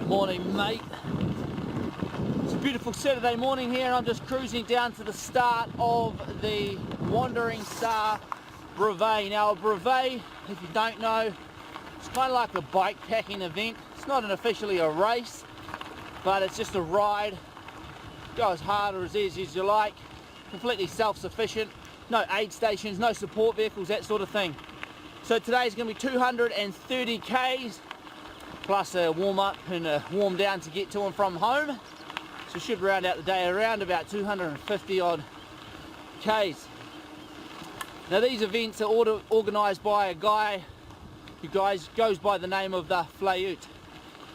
Morning, mate. It's a beautiful Saturday morning here and I'm just cruising down to the start of the Wandering Star brevet. Now a brevet, if you don't know, it's kind of like a bike packing event. It's not officially a race, but it's just a ride. Go as hard or as easy as you like. Completely self-sufficient. No aid stations, no support vehicles, that sort of thing. So today's going to be 230 Ks. Plus a warm up and a warm down to get to and from home. So should round out the day around about 250 odd Ks. Now these events are organised by a guy who goes by the name of the Flaut.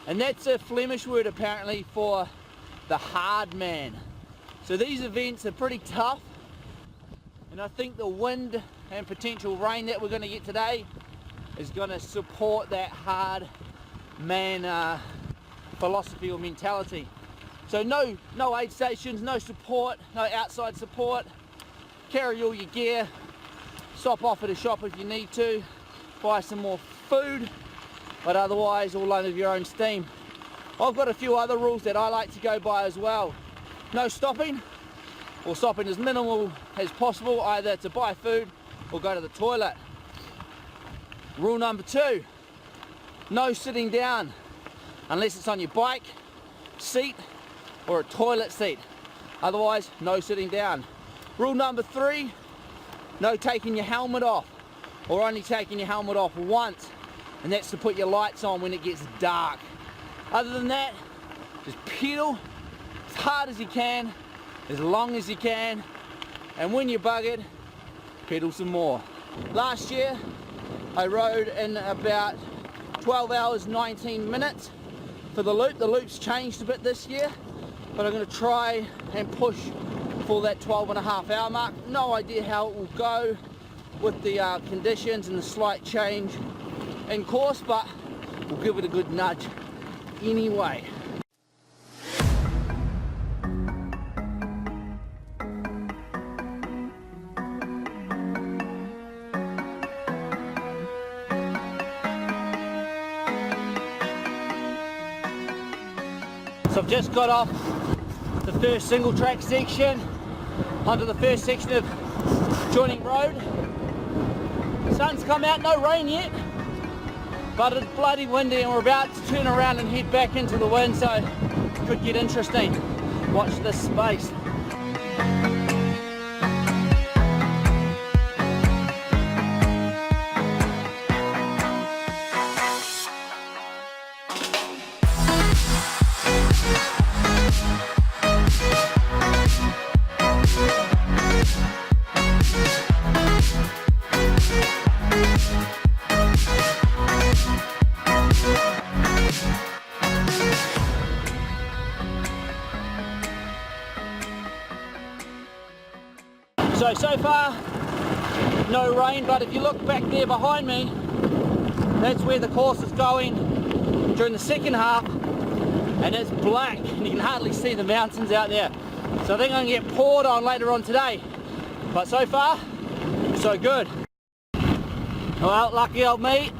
And that's a Flemish word apparently for the hard man. So these events are pretty tough. And I think the wind and potential rain that we're going to get today is going to support that hard man philosophy or mentality. So no aid stations, no support, no outside support. Carry all your gear, stop off at a shop if you need to, buy some more food, but otherwise all under your own steam. I've got a few other rules that I like to go by as well. No stopping, or stopping as minimal as possible, either to buy food or go to the toilet. Rule number 2, no sitting down unless it's on your bike seat or a toilet seat. Otherwise, no sitting down. Rule number 3, no taking your helmet off, or only taking your helmet off once, and that's to put your lights on when it gets dark. Other than that, just pedal as hard as you can, as long as you can, and when you're buggered, pedal some more. Last year, I rode in about 12 hours 19 minutes for the loop. The loop's changed a bit this year, but I'm going to try and push for that 12.5 hour mark. No idea how it will go with the conditions and the slight change in course, but we'll give it a good nudge anyway. So I've just got off the first single track section onto the first section of joining road. Sun's come out, no rain yet, but it's bloody windy and we're about to turn around and head back into the wind, so it could get interesting. Watch this space. So far, no rain, but if you look back there behind me, that's where the course is going during the second half, and it's black, and you can hardly see the mountains out there. So I think I'm going to get poured on later on today, but so far, so good. Well, lucky old me,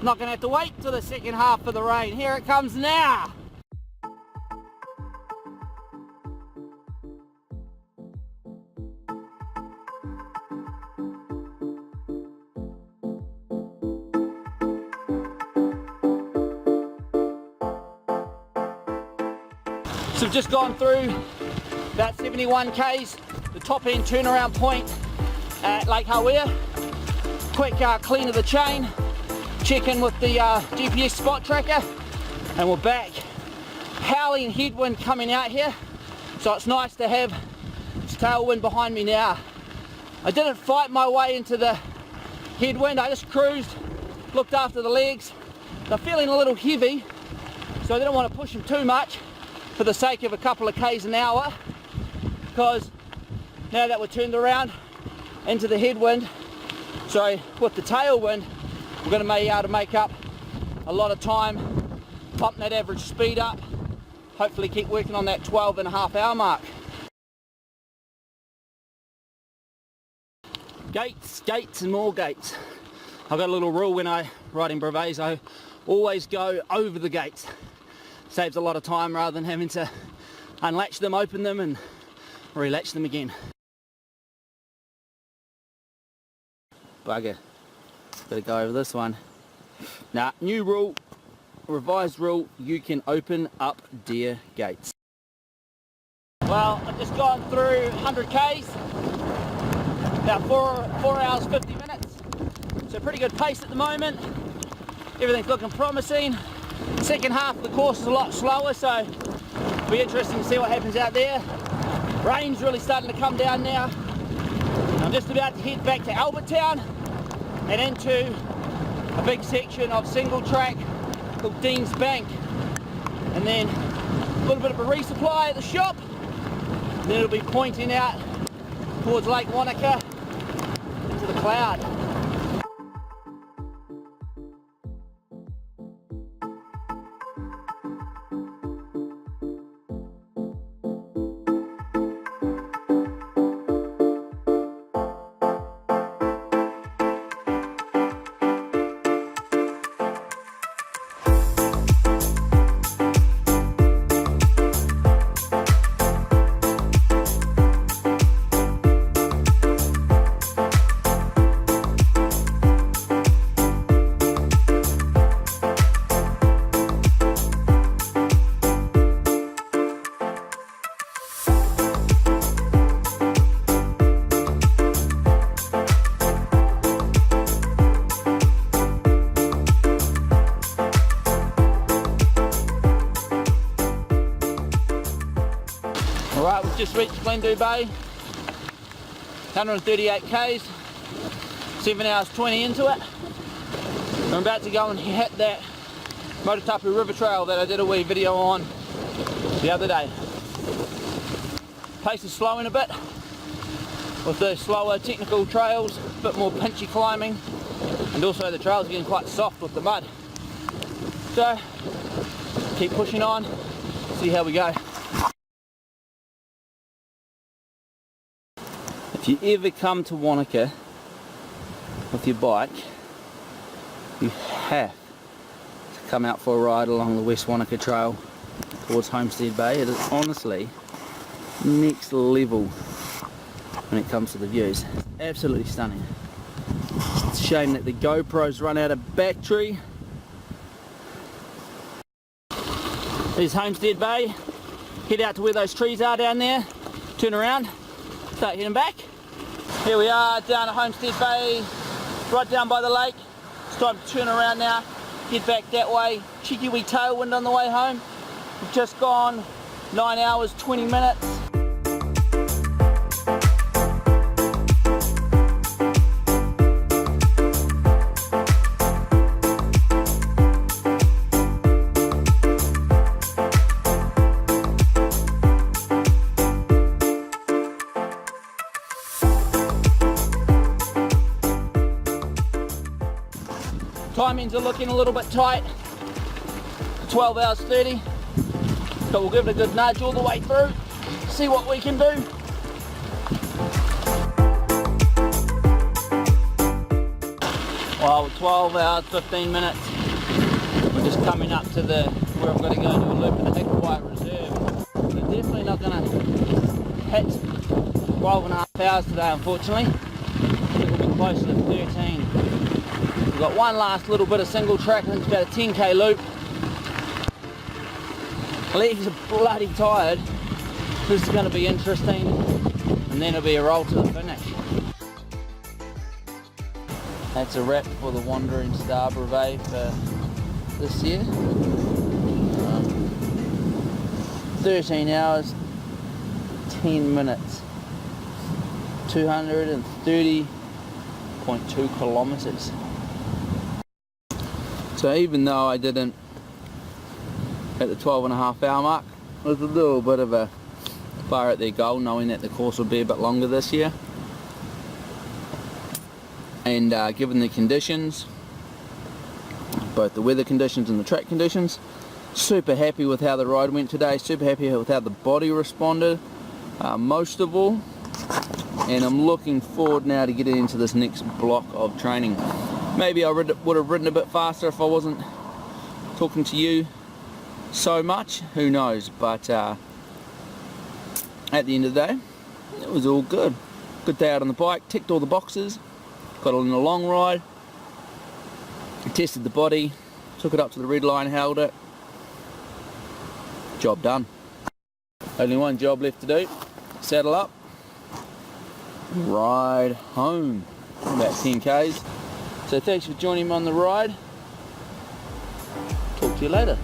not going to have to wait till the second half for the rain. Here it comes now. So we've just gone through about 71 Ks, the top end turnaround point at Lake Hawea. Quick clean of the chain, check in with the GPS spot tracker, and we're back. Howling headwind coming out here, so it's nice to have this tailwind behind me now. I didn't fight my way into the headwind, I just cruised, looked after the legs. They're feeling a little heavy, so I didn't want to push them too much for the sake of a couple of Ks an hour, because now that we're turned around into the headwind, so with the tailwind, we're going to be able to make up a lot of time, pump that average speed up, hopefully keep working on that 12.5 hour mark. Gates, gates and more gates. I've got a little rule when I ride in brevets, I always go over the gates. Saves a lot of time rather than having to unlatch them, open them and relatch them again. Bugger. Better go over this one. Now, new rule, revised rule, you can open up deer gates. Well, I've just gone through 100 Ks, about 4 hours 50 minutes, so pretty good pace at the moment. Everything's looking promising. Second half of the course is a lot slower, so it'll be interesting to see what happens out there. Rain's really starting to come down now. I'm just about to head back to Albertown and into a big section of single track called Dean's Bank, and then a little bit of a resupply at the shop. Then it'll be pointing out towards Lake Wanaka into the cloud. Alright, we've just reached Glendew Bay, 138 Ks, 7 hours 20 into it. I'm about to go and hit that Motutapu River Trail that I did a wee video on the other day. Pace is slowing a bit with the slower technical trails, a bit more pinchy climbing, and also the trails are getting quite soft with the mud. So, keep pushing on, see how we go. If you ever come to Wanaka with your bike, you have to come out for a ride along the West Wanaka Trail towards Homestead Bay. It is honestly next level when it comes to the views. It's absolutely stunning. It's a shame that the GoPro's run out of battery. There's Homestead Bay. Head out to where those trees are down there, turn around, start heading back. Here we are down at Homestead Bay, right down by the lake. It's time to turn around now, head back that way. Cheeky wee tailwind on the way home. We've just gone 9 hours 20 minutes. Timings are looking a little bit tight, 12 hours 30, but we'll give it a good nudge all the way through, see what we can do. Well, 12 hours 15 minutes, we're just coming up to where I've got to go and do a loop at the Hicklewhite Reserve. We're definitely not going to hit 12 and a half hours today, unfortunately. I think we'll be closer to 13. We've got one last little bit of single track, I think it's about a 10k loop. Legs are bloody tired. This is going to be interesting, and then it'll be a roll to the finish. That's a wrap for the Wandering Star Brevet for this year. 13 hours, 10 minutes, 230.2 kilometers. So even though I didn't at the 12 and a half hour mark, it was a little bit of a fire at their goal, knowing that the course will be a bit longer this year. And given the conditions, both the weather conditions and the track conditions, super happy with how the ride went today, super happy with how the body responded, most of all. And I'm looking forward now to getting into this next block of training. Maybe I would have ridden a bit faster if I wasn't talking to you so much, who knows, but at the end of the day, it was all good. Good day out on the bike, ticked all the boxes, got on a long ride, tested the body, took it up to the red line, held it, job done. Only one job left to do, saddle up, ride home, about 10 k's. So thanks for joining me on the ride, talk to you later.